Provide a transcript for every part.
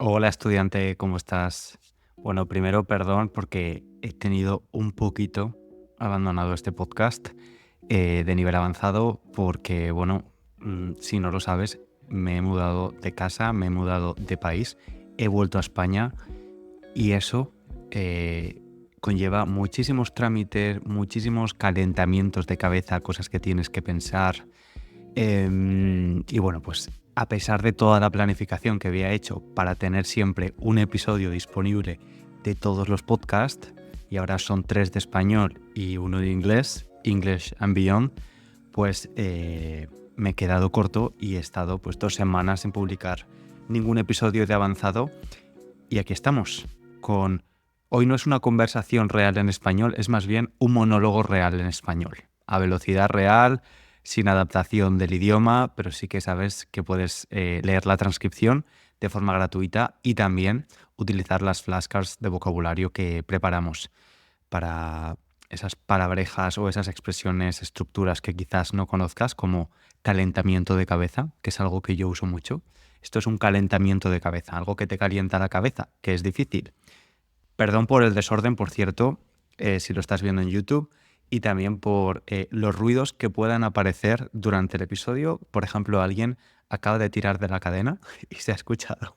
Hola estudiante, ¿cómo estás? Bueno, primero perdón porque he tenido un poquito abandonado este podcast de nivel avanzado porque, bueno, si no lo sabes, me he mudado de casa, me he mudado de país, he vuelto a España y eso conlleva muchísimos trámites, muchísimos calentamientos de cabeza, cosas que tienes que pensar. Y bueno, pues a pesar de toda la planificación que había hecho para tener siempre un episodio disponible de todos los podcasts, y ahora son 3 de español y uno de inglés, English and Beyond, pues me he quedado corto y he estado pues 2 semanas sin publicar ningún episodio de avanzado. Y aquí estamos, con... Hoy no es una conversación real en español, es más bien un monólogo real en español, a velocidad real, sin adaptación del idioma, pero sí que sabes que puedes leer la transcripción de forma gratuita y también utilizar las flashcards de vocabulario que preparamos para esas palabrejas o esas expresiones, estructuras que quizás no conozcas, como calentamiento de cabeza, que es algo que yo uso mucho. Esto es un calentamiento de cabeza, algo que te calienta la cabeza, que es difícil. Perdón por el desorden, por cierto, si lo estás viendo en YouTube, y también por los ruidos que puedan aparecer durante el episodio. Por ejemplo, alguien acaba de tirar de la cadena y se ha escuchado.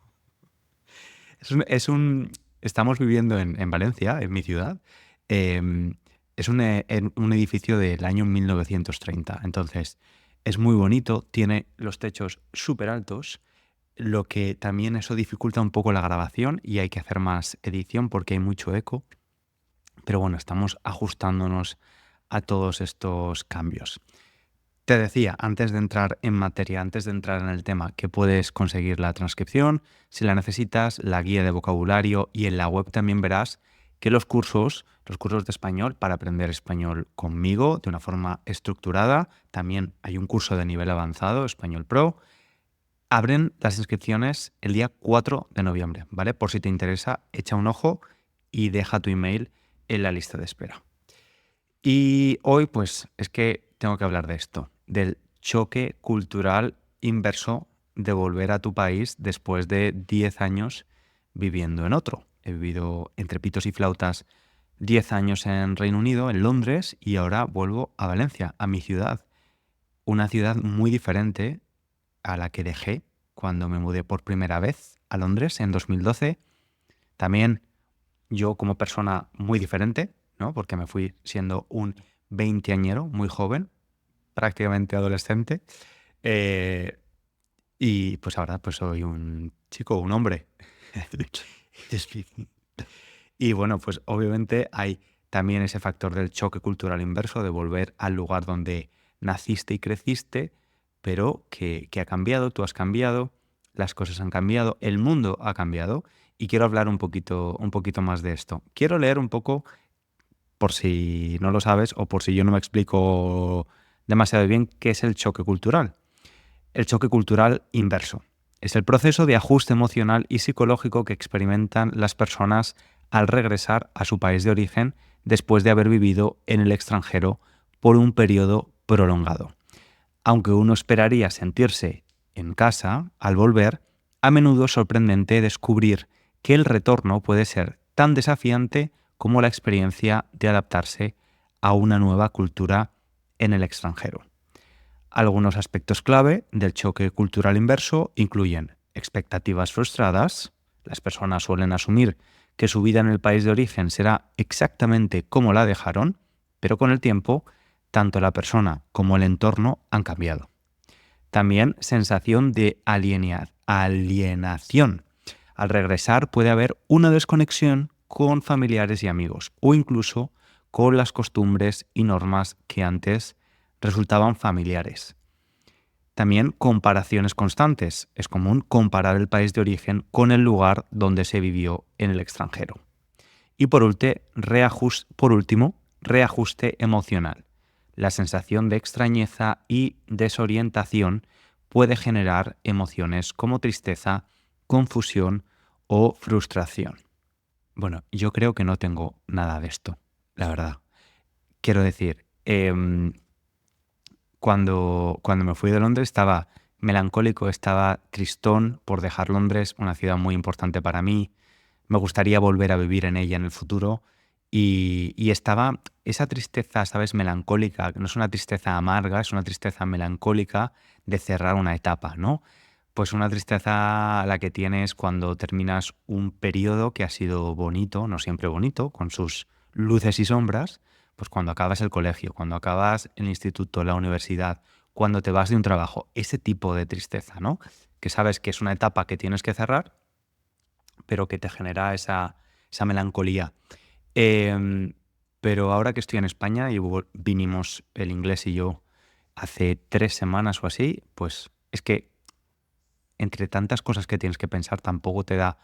Estamos viviendo en Valencia, en mi ciudad. Eh, es un edificio del año 1930. Entonces, es muy bonito, tiene los techos súper altos, lo que también eso dificulta un poco la grabación y hay que hacer más edición porque hay mucho eco. Pero bueno, estamos ajustándonos a todos estos cambios. Te decía, antes de entrar en materia, antes de entrar en el tema, que puedes conseguir la transcripción, si la necesitas, la guía de vocabulario, y en la web también verás que los cursos de español para aprender español conmigo de una forma estructurada, también hay un curso de nivel avanzado, Español Pro, abren las inscripciones el día 4 de noviembre, ¿vale? Por si te interesa, echa un ojo y deja tu email en la lista de espera. Y hoy, pues, es que tengo que hablar de esto, del choque cultural inverso de volver a tu país después de 10 años viviendo en otro. He vivido entre pitos y flautas 10 años en Reino Unido, en Londres, y ahora vuelvo a Valencia, a mi ciudad. Una ciudad muy diferente a la que dejé cuando me mudé por primera vez a Londres en 2012. También yo como persona muy diferente, ¿no? Porque me fui siendo un veinteañero, muy joven, prácticamente adolescente. eh, y pues ahora pues soy un chico, un hombre. Y bueno, pues obviamente hay también ese factor del choque cultural inverso, de volver al lugar donde naciste y creciste, pero que ha cambiado, tú has cambiado, las cosas han cambiado, el mundo ha cambiado, y quiero hablar un poquito más de esto. Quiero leer un poco, por si no lo sabes o por si yo no me explico demasiado bien, qué es el choque cultural. El choque cultural inverso es el proceso de ajuste emocional y psicológico que experimentan las personas al regresar a su país de origen después de haber vivido en el extranjero por un periodo prolongado. Aunque uno esperaría sentirse en casa al volver, a menudo es sorprendente descubrir que el retorno puede ser tan desafiante como la experiencia de adaptarse a una nueva cultura en el extranjero. Algunos aspectos clave del choque cultural inverso incluyen expectativas frustradas. Las personas suelen asumir que su vida en el país de origen será exactamente como la dejaron, pero con el tiempo, tanto la persona como el entorno han cambiado. También sensación de alienación. Al regresar puede haber una desconexión con familiares y amigos, o incluso con las costumbres y normas que antes resultaban familiares. También comparaciones constantes. Es común comparar el país de origen con el lugar donde se vivió en el extranjero. Y por último, reajuste emocional. La sensación de extrañeza y desorientación puede generar emociones como tristeza, confusión o frustración. Bueno, yo creo que no tengo nada de esto, la verdad. Quiero decir, cuando me fui de Londres estaba melancólico, estaba tristón por dejar Londres, una ciudad muy importante para mí. Me gustaría volver a vivir en ella en el futuro. Y estaba esa tristeza, ¿sabes? Melancólica, que no es una tristeza amarga, es una tristeza melancólica de cerrar una etapa, ¿no? Pues una tristeza la que tienes cuando terminas un periodo que ha sido bonito, no siempre bonito, con sus luces y sombras, pues cuando acabas el colegio, cuando acabas el instituto, la universidad, cuando te vas de un trabajo, ese tipo de tristeza, ¿no? Que sabes que es una etapa que tienes que cerrar, pero que te genera esa melancolía. Em, pero ahora que estoy en España y vinimos el inglés y yo hace 3 semanas o así, pues es que entre tantas cosas que tienes que pensar tampoco te da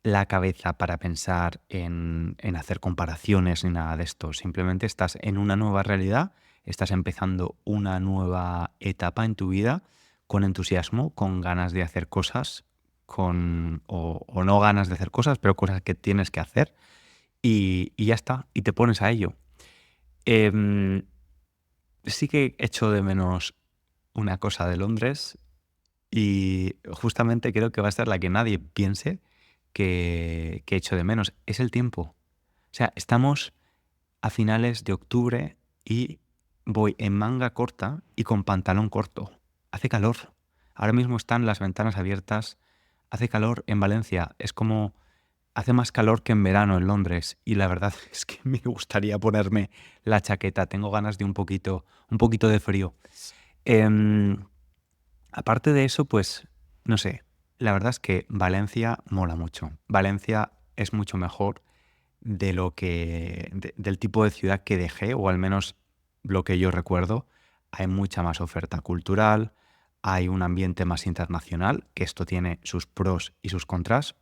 la cabeza para pensar en hacer comparaciones ni nada de esto. Simplemente estás en una nueva realidad, estás empezando una nueva etapa en tu vida con entusiasmo, con ganas de hacer cosas, o no ganas de hacer cosas, pero cosas que tienes que hacer y ya está, y te pones a ello. Em, sí que echo de menos una cosa de Londres y justamente creo que va a ser la que nadie piense que echo de menos. Es el tiempo. O sea, estamos a finales de octubre y voy en manga corta y con pantalón corto. Hace calor. Ahora mismo están las ventanas abiertas. Hace calor en Valencia. Es como hace más calor que en verano en Londres y la verdad es que me gustaría ponerme la chaqueta. Tengo ganas de un poquito de frío. Em, Aparte de eso, pues, no sé, la verdad es que Valencia mola mucho. Valencia es mucho mejor del tipo de ciudad que dejé, o al menos lo que yo recuerdo. Hay mucha más oferta cultural, hay un ambiente más internacional, que esto tiene sus pros y sus contras,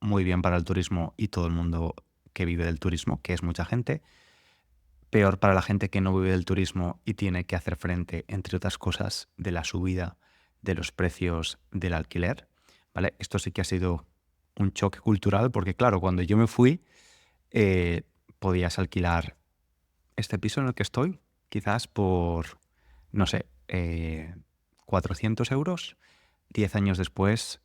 muy bien para el turismo y todo el mundo que vive del turismo, que es mucha gente. Peor para la gente que no vive del turismo y tiene que hacer frente, entre otras cosas, de la subida de los precios del alquiler, ¿vale? Esto sí que ha sido un choque cultural porque, claro, cuando yo me fui, eh, podías alquilar este piso en el que estoy, quizás por, no sé, 400 euros. 10 años después,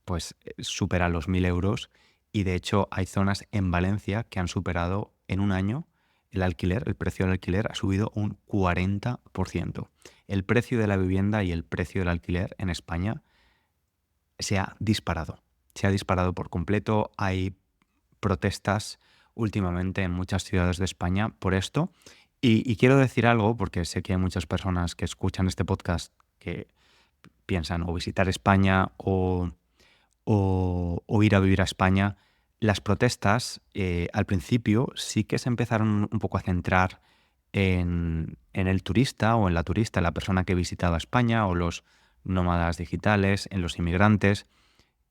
pues supera los 1.000 euros y de hecho hay zonas en Valencia que han superado en un año el alquiler, el precio del alquiler ha subido un 40%. El precio de la vivienda y el precio del alquiler en España se ha disparado por completo. Hay protestas últimamente en muchas ciudades de España por esto. Y quiero decir algo, porque sé que hay muchas personas que escuchan este podcast que piensan o visitar España o ir a vivir a España. Las protestas al principio sí que se empezaron un poco a centrar en el turista o en la turista, la persona que visitaba España o los nómadas digitales, en los inmigrantes.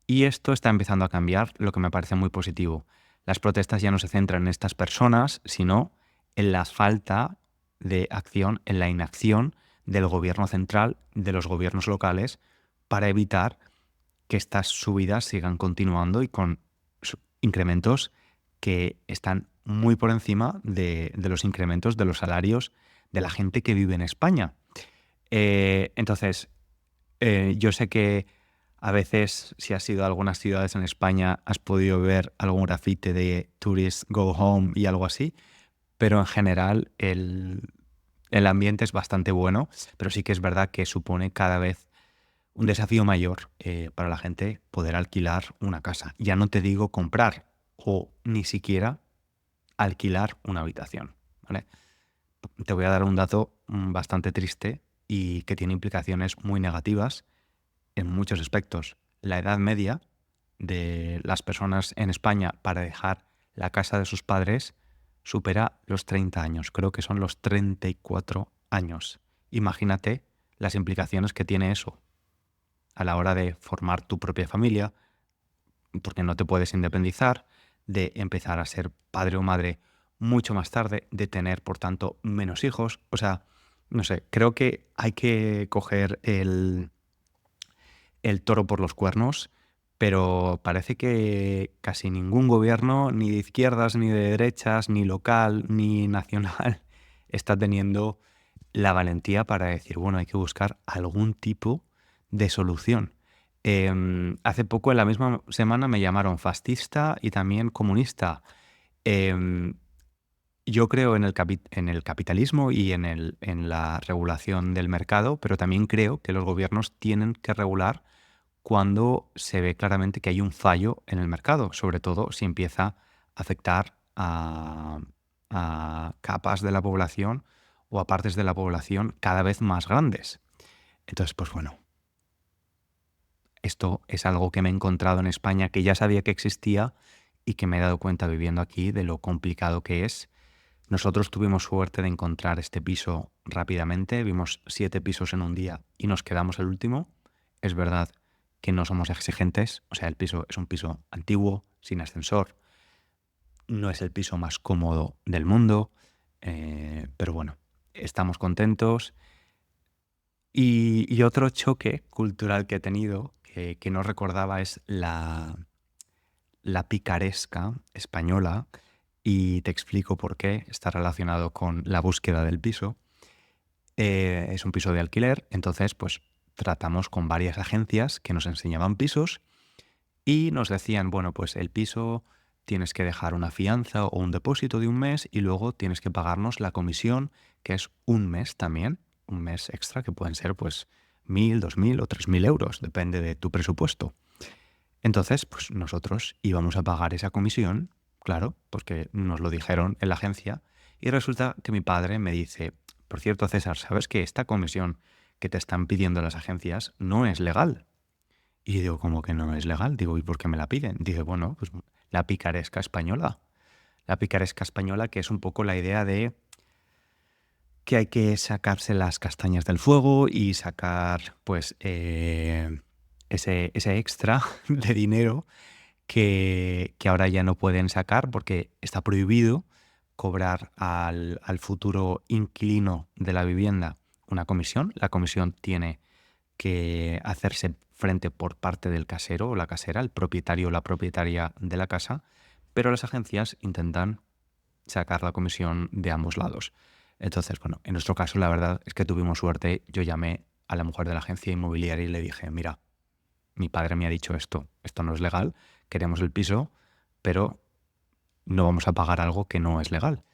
Y esto está empezando a cambiar, lo que me parece muy positivo. Las protestas ya no se centran en estas personas, sino en la falta de acción, en la inacción del gobierno central, de los gobiernos locales, para evitar que estas subidas sigan continuando y con incrementos que están muy por encima de los incrementos de los salarios de la gente que vive en España. Entonces, yo sé que a veces, si has ido a algunas ciudades en España, has podido ver algún grafite de Tourists Go Home y algo así, pero en general el ambiente es bastante bueno, pero sí que es verdad que supone cada vez un desafío mayor para la gente poder alquilar una casa. Ya no te digo comprar o ni siquiera alquilar una habitación, ¿vale? Te voy a dar un dato bastante triste y que tiene implicaciones muy negativas en muchos aspectos. La edad media de las personas en España para dejar la casa de sus padres supera los 30 años. Creo que son los 34 años. Imagínate las implicaciones que tiene eso a la hora de formar tu propia familia, porque no te puedes independizar, de empezar a ser padre o madre mucho más tarde, de tener, por tanto, menos hijos. O sea, no sé, creo que hay que coger el toro por los cuernos, pero parece que casi ningún gobierno, ni de izquierdas, ni de derechas, ni local, ni nacional, está teniendo la valentía para decir, bueno, hay que buscar algún tipo de solución. Hace poco, en la misma semana, me llamaron fascista y también comunista. Em, yo creo en el capitalismo y en la regulación del mercado, pero también creo que los gobiernos tienen que regular cuando se ve claramente que hay un fallo en el mercado, sobre todo si empieza a afectar a capas de la población o a partes de la población cada vez más grandes. Entonces, pues bueno, esto es algo que me he encontrado en España, que ya sabía que existía y que me he dado cuenta viviendo aquí de lo complicado que es. Nosotros tuvimos suerte de encontrar este piso rápidamente, vimos 7 pisos en un día y nos quedamos el último. Es verdad que no somos exigentes, o sea, el piso es un piso antiguo, sin ascensor, no es el piso más cómodo del mundo, pero bueno, estamos contentos. Y otro choque cultural que he tenido, que no recordaba, es la picaresca española, y te explico por qué. Está relacionado con la búsqueda del piso. Es un piso de alquiler, entonces pues tratamos con varias agencias que nos enseñaban pisos y nos decían, bueno, pues el piso tienes que dejar una fianza o un depósito de un mes y luego tienes que pagarnos la comisión, que es un mes también, un mes extra, que pueden ser pues 1.000, 2.000 o 3.000 euros, depende de tu presupuesto. Entonces, pues nosotros íbamos a pagar esa comisión, claro, porque nos lo dijeron en la agencia, y resulta que mi padre me dice, por cierto, César, ¿sabes que esta comisión que te están pidiendo las agencias no es legal? Y digo, ¿cómo que no es legal? Digo, ¿y por qué me la piden? Dice, bueno, pues la picaresca española. La picaresca española, que es un poco la idea de que hay que sacarse las castañas del fuego y sacar, pues, ese extra de dinero que ahora ya no pueden sacar porque está prohibido cobrar al futuro inquilino de la vivienda una comisión. La comisión tiene que hacerse frente por parte del casero o la casera, el propietario o la propietaria de la casa, pero las agencias intentan sacar la comisión de ambos lados. Entonces, bueno, en nuestro caso la verdad es que tuvimos suerte. Yo llamé a la mujer de la agencia inmobiliaria y le dije, mira, mi padre me ha dicho esto no es legal, queremos el piso, pero no vamos a pagar algo que no es legal.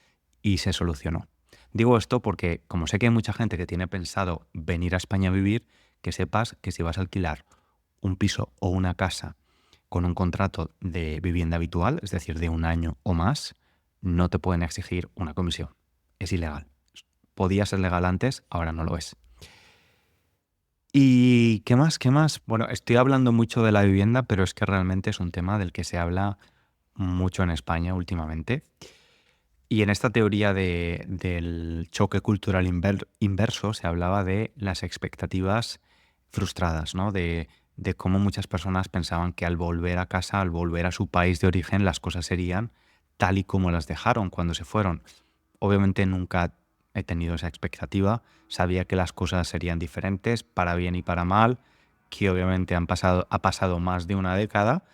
Y se solucionó. Digo esto porque, como sé que hay mucha gente que tiene pensado venir a España a vivir, que sepas que si vas a alquilar un piso o una casa con un contrato de vivienda habitual, es decir, de un año o más, no te pueden exigir una comisión. Es ilegal. Podía ser legal antes, ahora no lo es. ¿Y qué más? ¿Qué más? Bueno, estoy hablando mucho de la vivienda, pero es que realmente es un tema del que se habla mucho en España últimamente. Y en esta teoría del choque cultural inverso se hablaba de las expectativas frustradas, ¿no? De cómo muchas personas pensaban que al volver a casa, al volver a su país de origen, las cosas serían tal y como las dejaron cuando se fueron. Obviamente nunca he tenido esa expectativa, sabía que las cosas serían diferentes, para bien y para mal, que obviamente ha pasado más de una década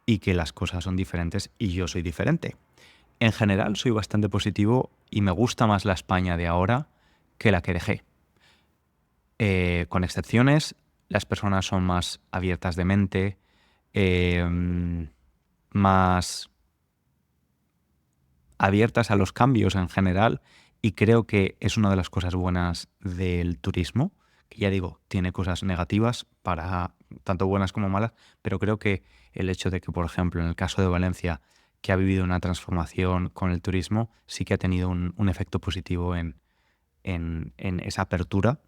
y que las cosas son diferentes y yo soy diferente. En general soy bastante positivo y me gusta más la España de ahora que la que dejé. Con excepciones, las personas son más abiertas de mente, más abiertas a los cambios en general, y creo que es una de las cosas buenas del turismo, que ya digo, tiene cosas negativas, para tanto buenas como malas, pero creo que el hecho de que, por ejemplo, en el caso de Valencia, que ha vivido una transformación con el turismo, sí que ha tenido un efecto positivo en esa apertura.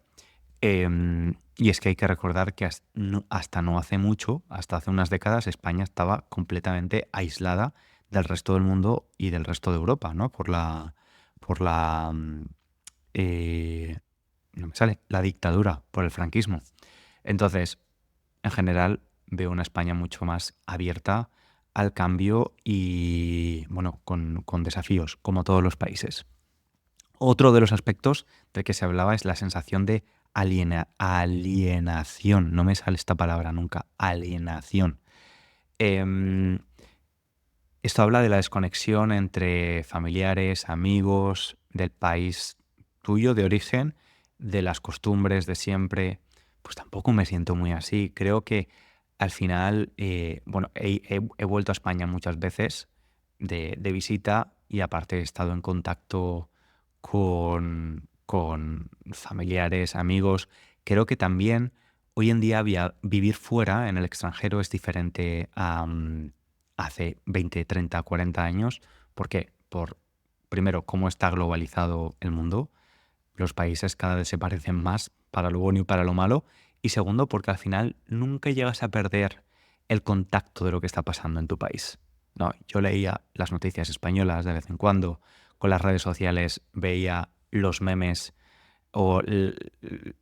Y es que hay que recordar que hasta no hace mucho, hasta hace unas décadas, España estaba completamente aislada del resto del mundo y del resto de Europa, ¿no? Por la, eh, no me sale, la dictadura, por el franquismo. Entonces, en general, veo una España mucho más abierta al cambio y, bueno, con desafíos, como todos los países. Otro de los aspectos del que se hablaba es la sensación de alienación. No me sale esta palabra nunca, alienación. Em, Esto habla de la desconexión entre familiares, amigos, del país tuyo de origen, de las costumbres de siempre. pues tampoco me siento muy así. Creo que al final, bueno, he vuelto a España muchas veces de visita y aparte he estado en contacto con familiares, amigos. Creo que también hoy en día vivir fuera, en el extranjero, es diferente a hace 20, 30, 40 años. ¿Por qué? Por, primero, cómo está globalizado el mundo. Los países cada vez se parecen más para lo bueno y para lo malo. Y segundo, porque al final nunca llegas a perder el contacto de lo que está pasando en tu país. No, yo leía las noticias españolas de vez en cuando, con las redes sociales veía los memes o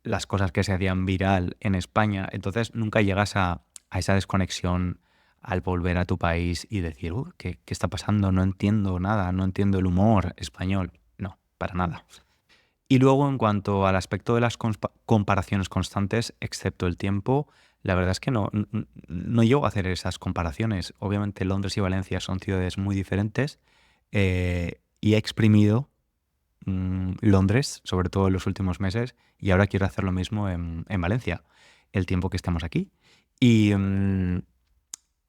las cosas que se hacían viral en España. Entonces nunca llegas a esa desconexión al volver a tu país y decir, ¿qué está pasando? No entiendo nada, no entiendo el humor español. No, para nada. Y luego, en cuanto al aspecto de las comparaciones constantes, excepto el tiempo, la verdad es que no llego a hacer esas comparaciones. Obviamente Londres y Valencia son ciudades muy diferentes y he exprimido Londres, sobre todo en los últimos meses, y ahora quiero hacer lo mismo en Valencia, el tiempo que estamos aquí. Y,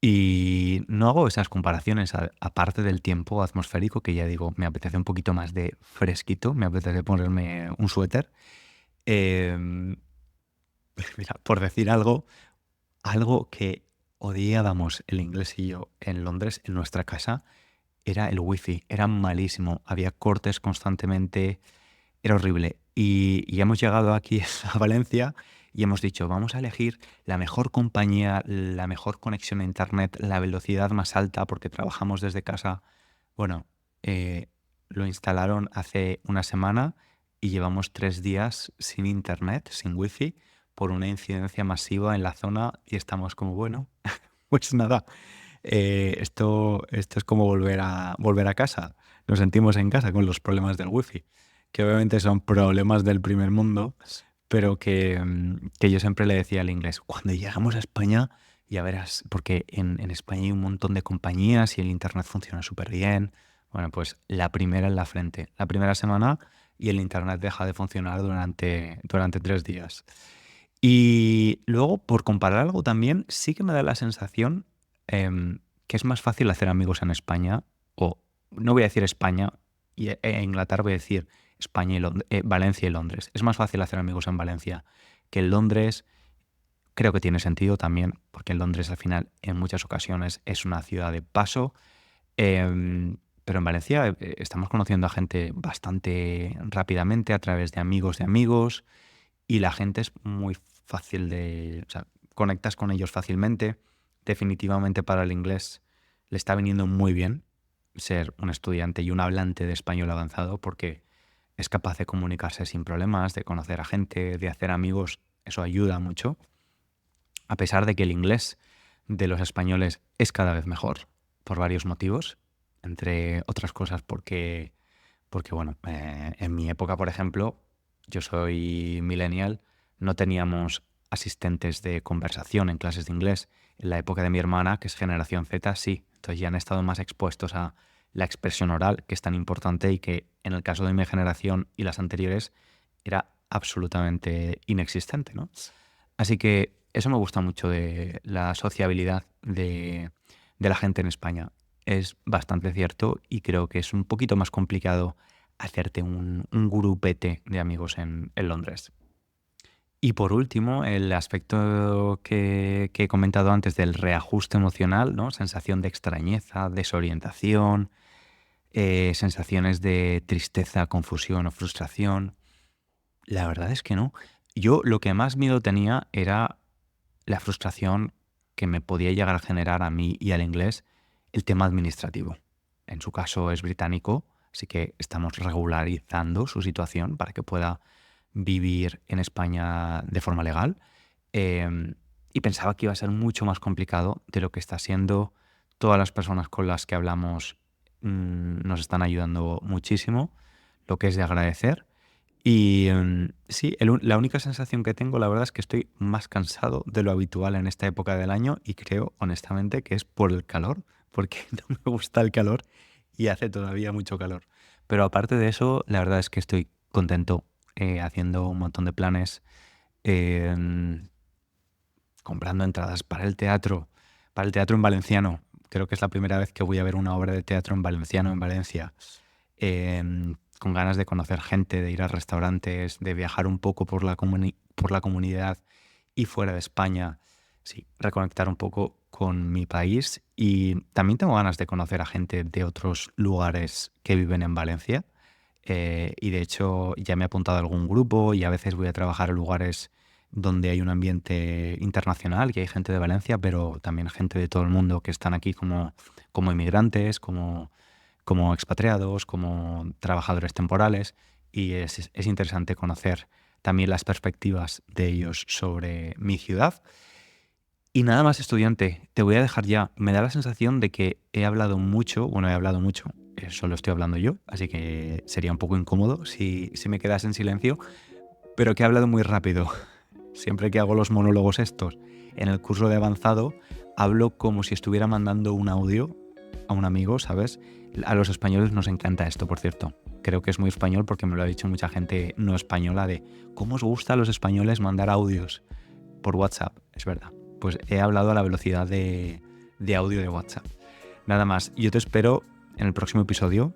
y no hago esas comparaciones, aparte del tiempo atmosférico, que ya digo, me apetece un poquito más de fresquito, me apetece ponerme un suéter. Em, Mira, por decir algo que odiábamos el inglés y yo en Londres, en nuestra casa, era el wifi. Era malísimo, había cortes constantemente, era horrible. Y hemos llegado aquí a Valencia y hemos dicho, vamos a elegir la mejor compañía, la mejor conexión a internet, la velocidad más alta, porque trabajamos desde casa. Bueno, eh, lo instalaron hace una semana y llevamos 3 días sin internet, sin wifi, por una incidencia masiva en la zona y estamos como, bueno, pues nada, esto es como volver a casa. Nos sentimos en casa con los problemas del wifi, que obviamente son problemas del primer mundo, pero que yo siempre le decía al inglés, cuando llegamos a España, ya verás, porque en España hay un montón de compañías y el internet funciona súper bien. Bueno, pues la primera en la frente, la primera semana y el internet deja de funcionar durante 3 días. Y luego, por comparar algo también, sí que me da la sensación que es más fácil hacer amigos en España, o no voy a decir España e Inglaterra, voy a decir España y Valencia y Londres. Es más fácil hacer amigos en Valencia que en Londres. Creo que tiene sentido también, porque en Londres al final en muchas ocasiones es una ciudad de paso, pero en Valencia estamos conociendo a gente bastante rápidamente a través de amigos y la gente es muy fácil de, o sea, conectas con ellos fácilmente. Definitivamente para el inglés le está viniendo muy bien ser un estudiante y un hablante de español avanzado porque es capaz de comunicarse sin problemas, de conocer a gente, de hacer amigos. Eso ayuda mucho, a pesar de que el inglés de los españoles es cada vez mejor por varios motivos, entre otras cosas porque bueno, en mi época, por ejemplo, yo soy millennial, no teníamos asistentes de conversación en clases de inglés. En la época de mi hermana, que es generación Z, sí. Entonces ya han estado más expuestos a la expresión oral, que es tan importante y que en el caso de mi generación y las anteriores era absolutamente inexistente, ¿no? Así que eso me gusta mucho de la sociabilidad de la gente en España. Es bastante cierto y creo que es un poquito más complicado hacerte un grupete de amigos en Londres. Y por último, el aspecto que he comentado antes del reajuste emocional, ¿no? Sensación de extrañeza, desorientación, sensaciones de tristeza, confusión o frustración. La verdad es que no. Yo lo que más miedo tenía era la frustración que me podía llegar a generar a mí y al inglés el tema administrativo. En su caso es británico, así que estamos regularizando su situación para que pueda vivir en España de forma legal. Eh, y pensaba que iba a ser mucho más complicado de lo que está siendo. Todas las personas con las que hablamos nos están ayudando muchísimo, lo que es de agradecer. Y sí, la única sensación que tengo, la verdad, es que estoy más cansado de lo habitual en esta época del año y creo, honestamente, que es por el calor, porque no me gusta el calor y hace todavía mucho calor. Pero aparte de eso, la verdad es que estoy contento haciendo un montón de planes em, comprando entradas para el teatro en valenciano. Creo que es la primera vez que voy a ver una obra de teatro en valenciano en Valencia. Con ganas de conocer gente, de ir a restaurantes, de viajar un poco por la comunidad y fuera de España. Sí, reconectar un poco con mi país, y también tengo ganas de conocer a gente de otros lugares que viven en Valencia. Y de hecho ya me he apuntado a algún grupo y a veces voy a trabajar en lugares donde hay un ambiente internacional, que hay gente de Valencia, pero también gente de todo el mundo que están aquí como inmigrantes, como expatriados, como trabajadores temporales, y es interesante conocer también las perspectivas de ellos sobre mi ciudad. Y nada más, estudiante, te voy a dejar ya. Me da la sensación de que he hablado mucho, solo estoy hablando yo, así que sería un poco incómodo si me quedas en silencio, pero que he hablado muy rápido. Siempre que hago los monólogos estos en el curso de avanzado, hablo como si estuviera mandando un audio a un amigo, ¿sabes? A los españoles nos encanta esto, por cierto. Creo que es muy español porque me lo ha dicho mucha gente no española de cómo os gusta a los españoles mandar audios por WhatsApp. Es verdad. Pues he hablado a la velocidad de audio de WhatsApp. Nada más. Yo te espero en el próximo episodio.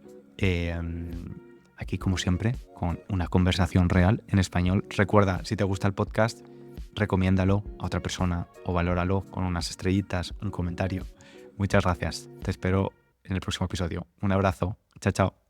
Aquí, como siempre, con una conversación real en español. Recuerda, si te gusta el podcast, recomiéndalo a otra persona o valóralo con unas estrellitas, un comentario. Muchas gracias. Te espero en el próximo episodio. Un abrazo. Chao, chao.